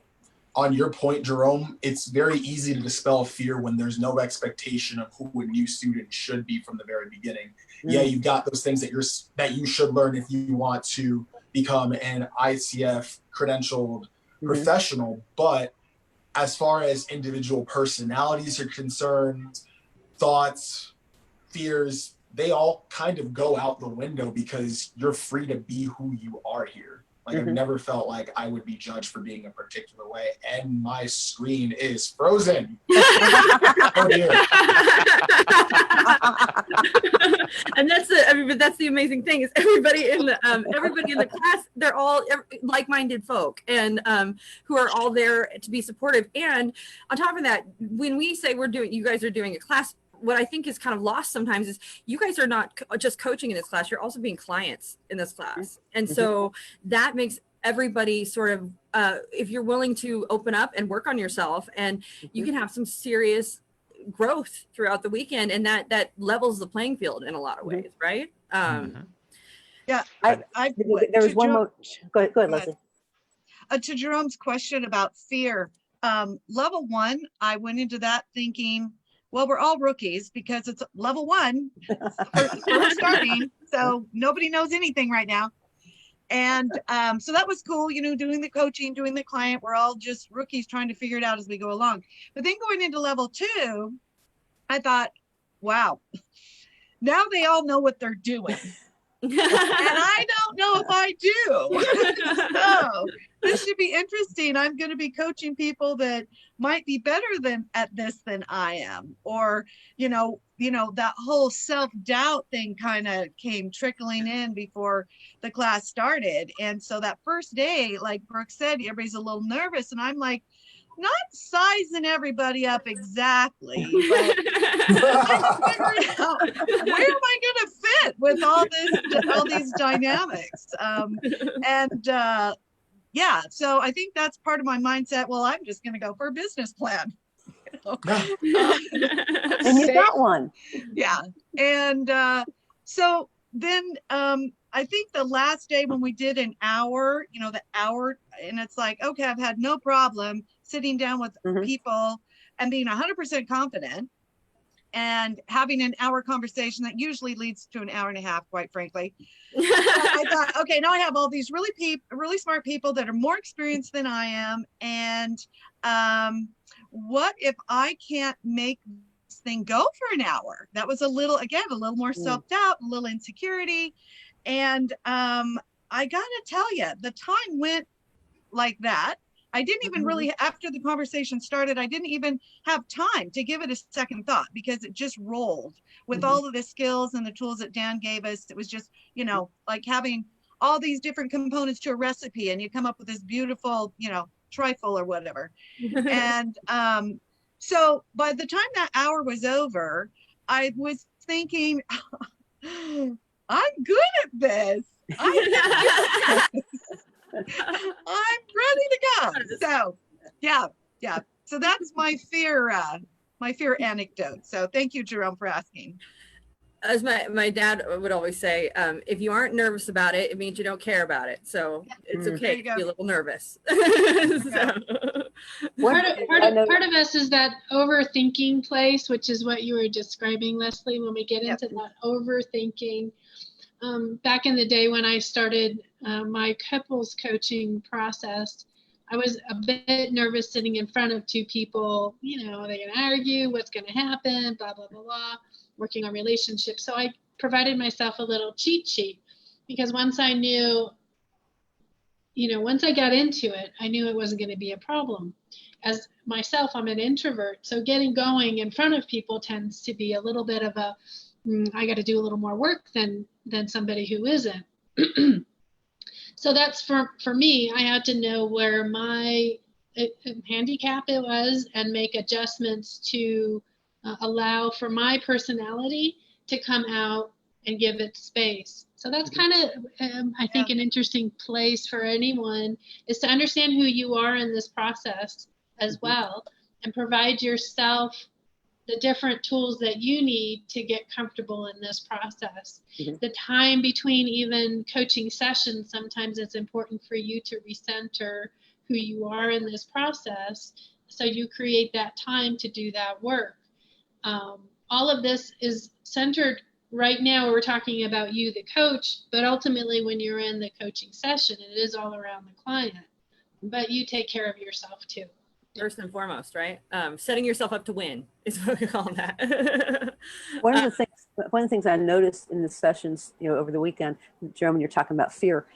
on your point, Jerome, it's very easy to dispel fear when there's no expectation of who a new student should be from the very beginning. Yeah, you've got those things that you should learn if you want to become an ICF credentialed professional. But as far as individual personalities are concerned, thoughts, fears, they all kind of go out the window because you're free to be who you are here. Like I've never felt like I would be judged for being a particular way, and my screen is frozen. Oh dear. And that's the amazing thing is everybody in the class, they're all like-minded folk, and who are all there to be supportive. And on top of that, when we say you guys are doing a class, what I think is kind of lost sometimes is you guys are not just coaching in this class, you're also being clients in this class. And so that makes everybody sort of, if you're willing to open up and work on yourself, and you can have some serious growth throughout the weekend, and that levels the playing field in a lot of ways, right? Yeah. There was one more. Go ahead, Leslie. To Jerome's question about fear, level 1, I went into that thinking, well, we're all rookies because it's level 1. We're starting, so nobody knows anything right now. And so that was cool, doing the coaching, doing the client. We're all just rookies trying to figure it out as we go along. But then going into level 2, I thought, wow, now they all know what they're doing. And I don't know if I do. So this should be interesting. I'm going to be coaching people that might be better at this than I am, or that whole self-doubt thing kind of came trickling in before the class started. And so that first day, like Brooke said, everybody's a little nervous, and I'm like, not sizing everybody up exactly, but I'm figuring out where am I going to fit with all these dynamics. Yeah, so I think that's part of my mindset. Well, I'm just going to go for a business plan. And you got one. Yeah. And so then I think the last day when we did an hour, the hour, and it's like, okay, I've had no problem sitting down with people and being 100% confident and having an hour conversation that usually leads to an hour and a half, quite frankly. I thought, okay, now I have all these really smart people that are more experienced than I am. And what if I can't make this thing go for an hour? That was a little more self-doubt, a little insecurity. And I gotta tell you, the time went like that. I didn't even really, after the conversation started, I didn't even have time to give it a second thought because it just rolled with all of the skills and the tools that Dan gave us. It was just, you know, like having all these different components to a recipe and you come up with this beautiful, you know, trifle or whatever. And so by the time that hour was over, I was thinking, I'm good at this. I'm ready to go. So yeah. So that's my fear anecdote. So thank you, Jerome, for asking. As my dad would always say, if you aren't nervous about it, it means you don't care about it. So it's okay to be a little nervous. Part of us is that overthinking place, which is what you were describing, Leslie, when we get into that overthinking. Back in the day when I started my couples coaching process, I was a bit nervous sitting in front of two people. You know, they're going to argue, what's going to happen, blah, blah, blah, blah, working on relationships. So I provided myself a little cheat sheet because once I knew, you know, once I got into it, I knew it wasn't going to be a problem. As myself, I'm an introvert. So getting going in front of people tends to be a little bit of a, I got to do a little more work than somebody who isn't. So that's for me, I had to know where my handicap it was and make adjustments to allow for my personality to come out and give it space. So that's kind of, I think, an interesting place for anyone is to understand who you are in this process as well and provide yourself the different tools that you need to get comfortable in this process. The time between even coaching sessions, sometimes it's important for you to recenter who you are in this process. So you create that time to do that work. All of this is centered right now. We're talking about you, the coach, but ultimately when you're in the coaching session, it is all around the client, but you take care of yourself too. First and foremost, right? Setting yourself up to win is what we call that. One of the things I noticed in the sessions, you know, over the weekend, Jerome, when you're talking about fear,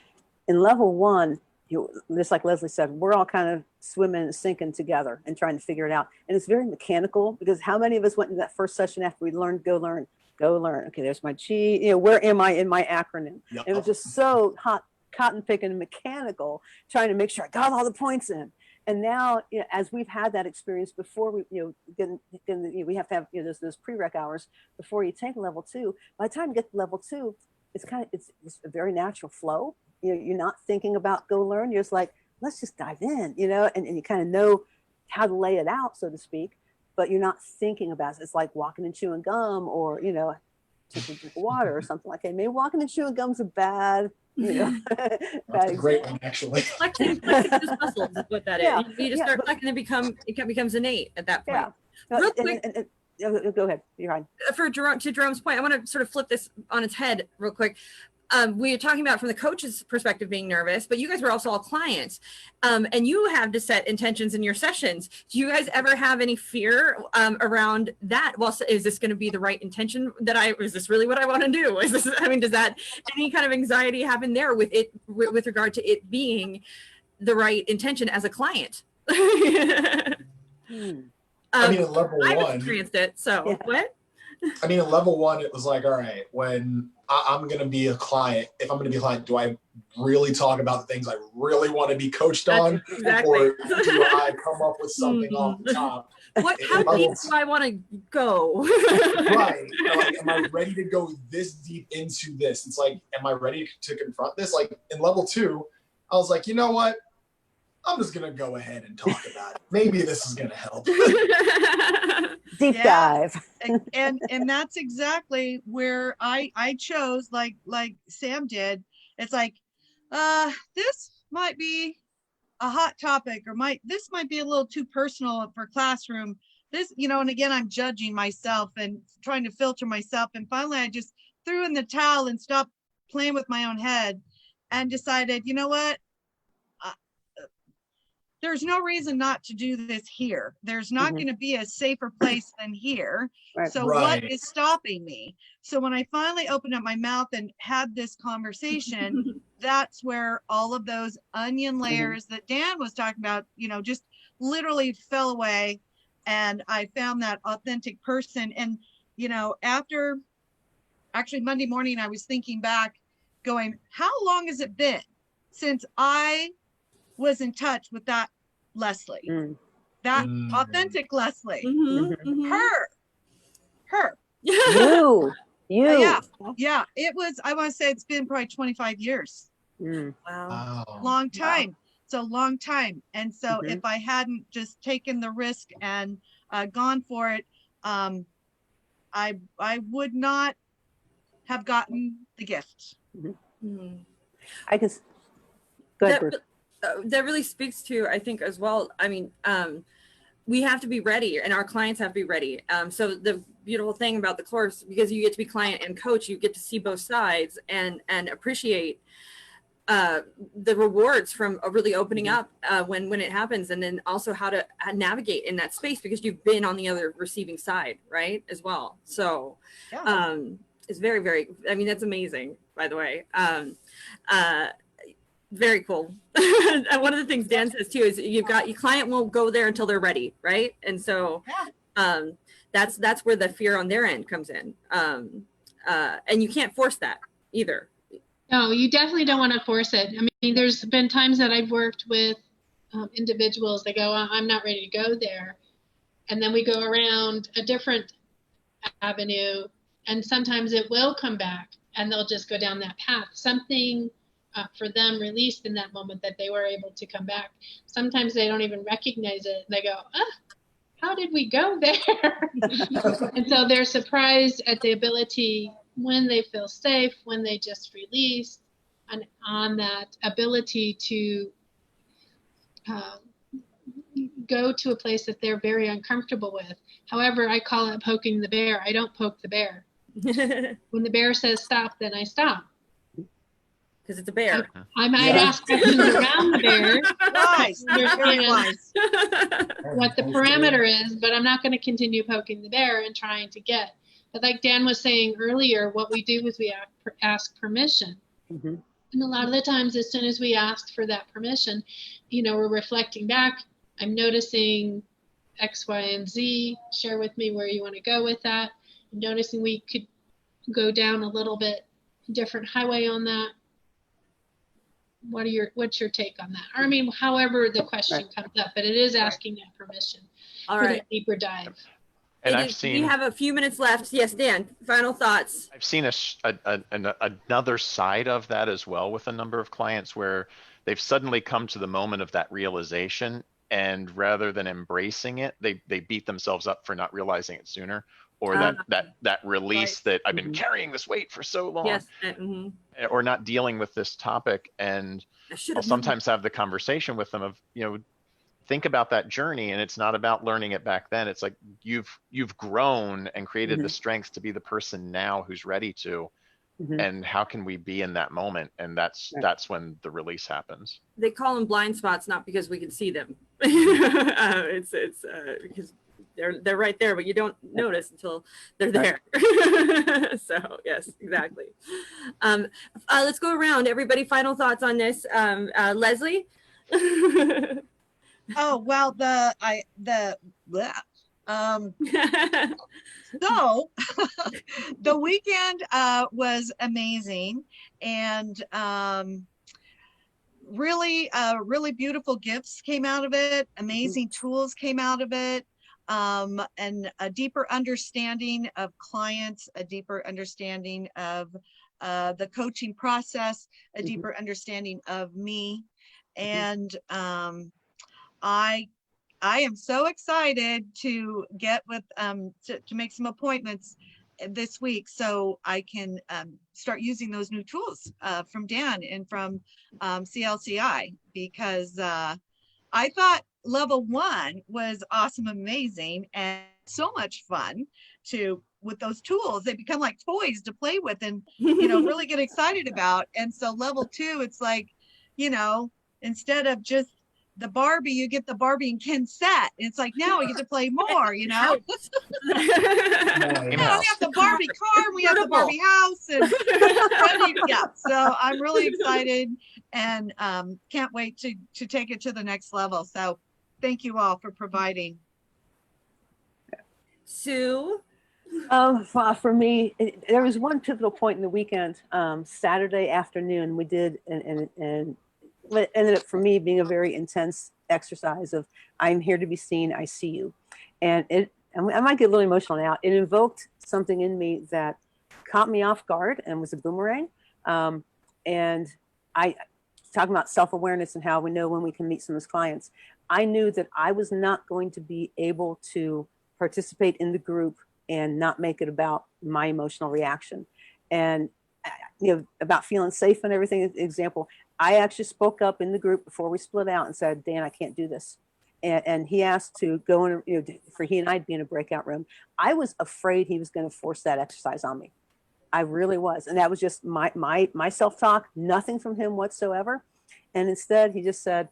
in level one, you know, just like Leslie said, we're all kind of swimming and sinking together and trying to figure it out. And it's very mechanical because how many of us went into that first session after we learned, go learn. Okay, there's my G, you know, where am I in my acronym? Yep. It was just so hot, cotton picking and mechanical, trying to make sure I got all the points in. And now, you know, as we've had that experience before, we, you know, we have to have, you know, those prereq hours before you take level two. By the time you get to level two, it's a very natural flow. You know, you're not thinking about go learn. You're just like, let's just dive in, you know, and you kind of know how to lay it out, so to speak, but you're not thinking about it. It's like walking and chewing gum, or, you know, taking a drink of water or something like that. Maybe walking and chewing gum's a bad, you know, that's a great one, actually. Flexing those muscles is what that is. You just start flexing and it becomes innate at that point. Yeah. Real quick, go ahead. You're fine. To Jerome's point, I want to sort of flip this on its head real quick. We are talking about from the coach's perspective being nervous, but you guys were also all clients, and you have to set intentions in your sessions. Do you guys ever have any fear around that? Well, is this going to be the right intention is this really what I want to do? Is this, I mean, does that, any kind of anxiety happen there with it, with regard to it being the right intention as a client? I mean, at level one, I've experienced it. So what? I mean, at level one, it was like, all right, when I'm going to be a client, if I'm going to be a client, do I really talk about the things I really want to be coached on? Exactly. Or do I come up with something off the top? How deep do I want to go? Right. Like, am I ready to go this deep into this? It's like, am I ready to confront this? Like in level two, I was like, you know what? I'm just going to go ahead and talk about it. Maybe this is going to help. Deep dive. and that's exactly where I chose, like Sam did. It's like, this might be a hot topic, or this might be a little too personal for classroom. This, you know, and again, I'm judging myself and trying to filter myself. And finally, I just threw in the towel and stopped playing with my own head and decided, you know what? there's no reason not to do this here. There's not Mhm. going to be a safer place than here. Right. So Right. what is stopping me? So when I finally opened up my mouth and had this conversation, that's where all of those onion layers that Dan was talking about, you know, just literally fell away. And I found that authentic person. And, you know, after actually Monday morning, I was thinking back going, how long has it been since I was in touch with that Leslie, Mm. that Mm. authentic Leslie, Mhm, Mhm. mhm. her. You. Yeah, it was, I want to say it's been probably 25 years, Mm. Wow. Wow. long time. It's a long time. And so Mhm. if I hadn't just taken the risk and gone for it, I would not have gotten the gift. Mhm. I can. Go ahead, That, Bruce. that really speaks to, I think, as well. I mean, we have to be ready, and our clients have to be ready. So the beautiful thing about the course, because you get to be client and coach, you get to see both sides and appreciate the rewards from really opening up when it happens, and then also how to navigate in that space, because you've been on the other receiving side, right, as well. So Yeah. it's very, very, I mean, that's amazing, by the way. Very cool. And one of the things Dan says too is you've got your client won't go there until they're ready, right? And so that's where the fear on their end comes in. And you can't force that either. No, you definitely don't want to force it. I mean, there's been times that I've worked with individuals, they go, I'm not ready to go there. And then we go around a different avenue, and sometimes it will come back and they'll just go down that path. Something for them released in that moment that they were able to come back. Sometimes they don't even recognize it. They go, how did we go there? And so they're surprised at the ability when they feel safe, when they just release, and on that ability to go to a place that they're very uncomfortable with. However, I call it poking the bear. I don't poke the bear. When the bear says stop, then I stop. Because it's a bear. I might ask questions around the bear, Wise, very understand wise. what the parameter is, but I'm not going to continue poking the bear and trying to get. But like Dan was saying earlier, what we do is we ask permission. Mhm. And a lot of the times, as soon as we ask for that permission, you know, we're reflecting back. I'm noticing X, Y, and Z. Share with me where you want to go with that. I'm noticing we could go down a little bit different highway on that. What's your take on that? Or, I mean, however the question comes up, but it is asking that permission All for right. that deeper dive. And We have a few minutes left. Yes, Dan, final thoughts. I've seen another side of that as well with a number of clients where they've suddenly come to the moment of that realization, and rather than embracing it, they beat themselves up for not realizing it sooner, or that release that I've been carrying this weight for so long. Yes. Or not dealing with this topic. And I'll sometimes have the conversation with them of, you know, think about that journey, and it's not about learning it back then. It's like you've grown and created the strength to be the person now who's ready to. And how can we be in that moment? And that's when the release happens. They call them blind spots, not because we can see them. It's because they're right there, but you don't notice until they're there. So yes, exactly. Let's go around. Everybody, final thoughts on this. Leslie. Oh well, so the weekend was amazing, and really beautiful gifts came out of it. Amazing tools came out of it. And a deeper understanding of clients, a deeper understanding of the coaching process, a deeper understanding of me. And I am so excited to get with to make some appointments this week so I can start using those new tools from Dan and from CLCI, because I thought level 1 was awesome, amazing, and so much fun with those tools. They become like toys to play with and, you know, really get excited about. And so level 2, it's like, you know, instead of just the Barbie, you get the Barbie and Ken set. And it's like, now we get to play more, you know? Now we have the Barbie car, we have the Barbie house, and yeah. So I'm really excited and can't wait to take it to the next level. So thank you all for providing. Sue? For me, there was one pivotal point in the weekend, Saturday afternoon, we did, and it ended up for me being a very intense exercise of I'm here to be seen, I see you. And I might get a little emotional now. It invoked something in me that caught me off guard and was a boomerang. And I, talking about self-awareness and how we know when we can meet some of those clients, I knew that I was not going to be able to participate in the group and not make it about my emotional reaction. And about feeling safe and everything, example, I actually spoke up in the group before we split out and said, Dan, I can't do this. And he asked to go in, for he and I'd be in a breakout room. I was afraid he was going to force that exercise on me. I really was. And that was just my self-talk, nothing from him whatsoever. And instead he just said,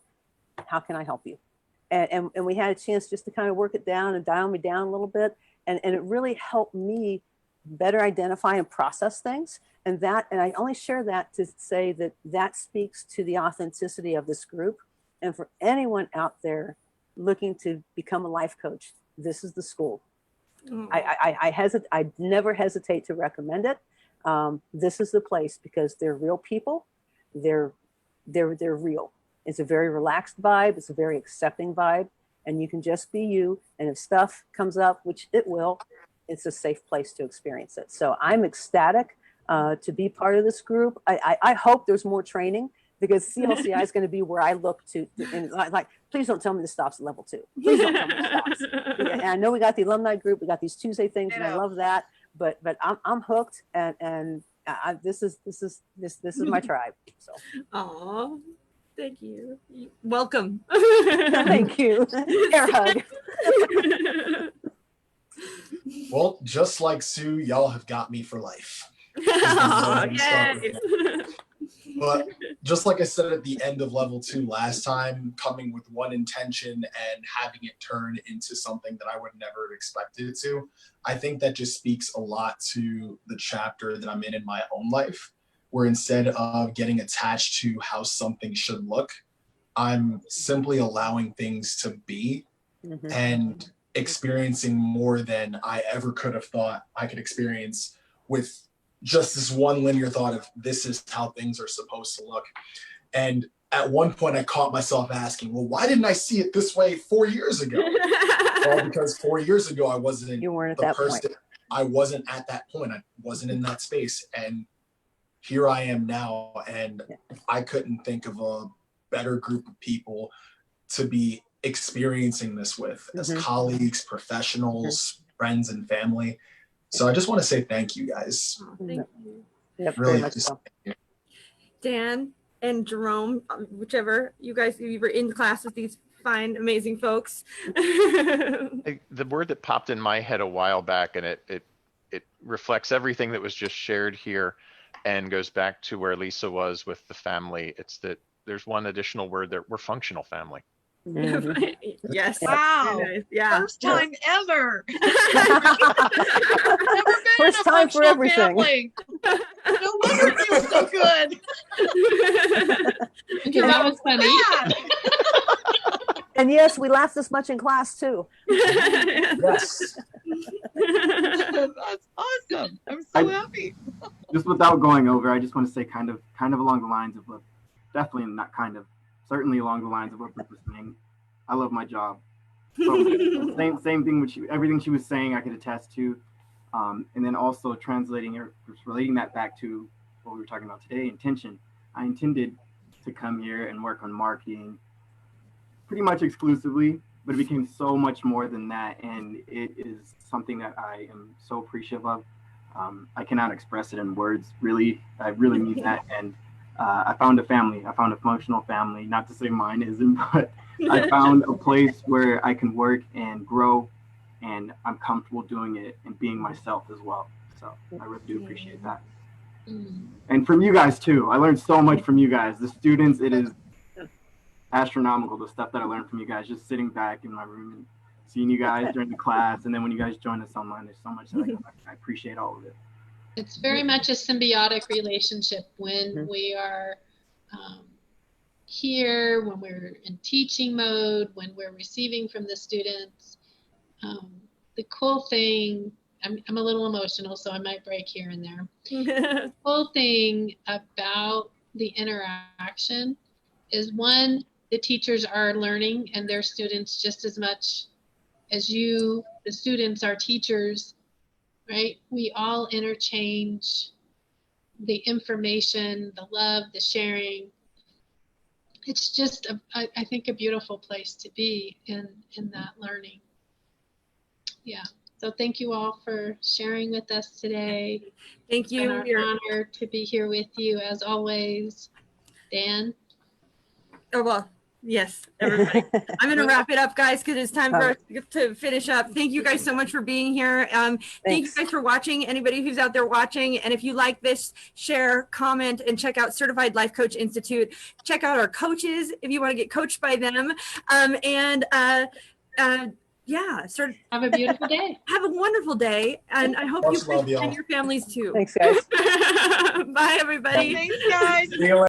how can I help you? And we had a chance just to kind of work it down and dial me down a little bit. And it really helped me better identify and process things. And I only share that to say that speaks to the authenticity of this group. And for anyone out there looking to become a life coach, this is the school. I never hesitate to recommend it. This is the place because they're real people. They're real. It's a very relaxed vibe. It's a very accepting vibe. And you can just be you. And if stuff comes up, which it will, it's a safe place to experience it. So I'm ecstatic to be part of this group. I hope there's more training because CLCI is going to be where I look to and like, please don't tell me this stops at level 2. Please don't tell me this stops. And I know we got the alumni group, we got these Tuesday things, and I love that. But I'm hooked, and this is my tribe. So. Aw, thank you. Welcome. Thank you. Air hug. Well, just like Sue, y'all have got me for life. Aw, yay. But just like I said at the end of level 2 last time, coming with one intention and having it turn into something that I would never have expected it to, I think that just speaks a lot to the chapter that I'm in my own life, where instead of getting attached to how something should look, I'm simply allowing things to be and experiencing more than I ever could have thought I could experience with just this one linear thought of this is how things are supposed to look. And at one point I caught myself asking, well, why didn't I see it this way 4 years ago? Well, because 4 years ago, I wasn't You weren't at the that person. point. I wasn't at that point. I wasn't in that space. And here I am now. And I couldn't think of a better group of people to be experiencing this with as colleagues, professionals, friends, and family. So I just want to say thank you guys. Oh, thank you. Yep, Really very much just so. Dan and Jerome, whichever you were in class with these fine, amazing folks. The word that popped in my head a while back, and it reflects everything that was just shared here and goes back to where Lisa was with the family. It's that there's one additional word that we're functional family. Yes. Wow. Nice. Yeah. First time ever. First time for everything. Family. No wonder it feels so good. Because that was funny. And yes, we laughed this much in class too. Yes. That's awesome. I'm so happy. Just without going over, I just want to say kind of along the lines of what, definitely not kind of, certainly along the lines of what Brooke was saying. I love my job. So same thing with everything she was saying, I could attest to. And then also relating that back to what we were talking about today, intention. I intended to come here and work on marketing pretty much exclusively, but it became so much more than that. And it is something that I am so appreciative of. I cannot express it in words, really. I really mean that. And I found a family. I found a functional family. Not to say mine isn't, but I found a place where I can work and grow, and I'm comfortable doing it and being myself as well. So I really do appreciate that. And from you guys too. I learned so much from you guys. The students, it is astronomical, the stuff that I learned from you guys, just sitting back in my room and seeing you guys during the class. And then when you guys join us online, there's so much that I appreciate all of it. It's very much a symbiotic relationship when Mhm. we are here, when we're in teaching mode, when we're receiving from the students. The cool thing, I'm a little emotional, so I might break here and there. The cool thing about the interaction is, one, the teachers are learning and their students just as much as you, the students, are teachers, right? We all interchange the information, the love, the sharing. It's just, I think, a beautiful place to be in that learning. Yeah. So thank you all for sharing with us today. Thank It's been you. our honor to be here with you as always. Dan? Oh, well, yes, everybody. I'm going to wrap it up, guys, because it's time for us to finish up. Thank you guys so much for being here. Thank you Thanks. guys for watching, anybody who's out there watching. And if you like this, share, comment, and check out Certified Life Coach Institute. Check out our coaches if you want to get coached by them. Yeah, Have a beautiful day. have a wonderful day. And I hope you Much love, and y'all. your families too. Thanks, guys. Bye, everybody. Thanks, guys. See you later.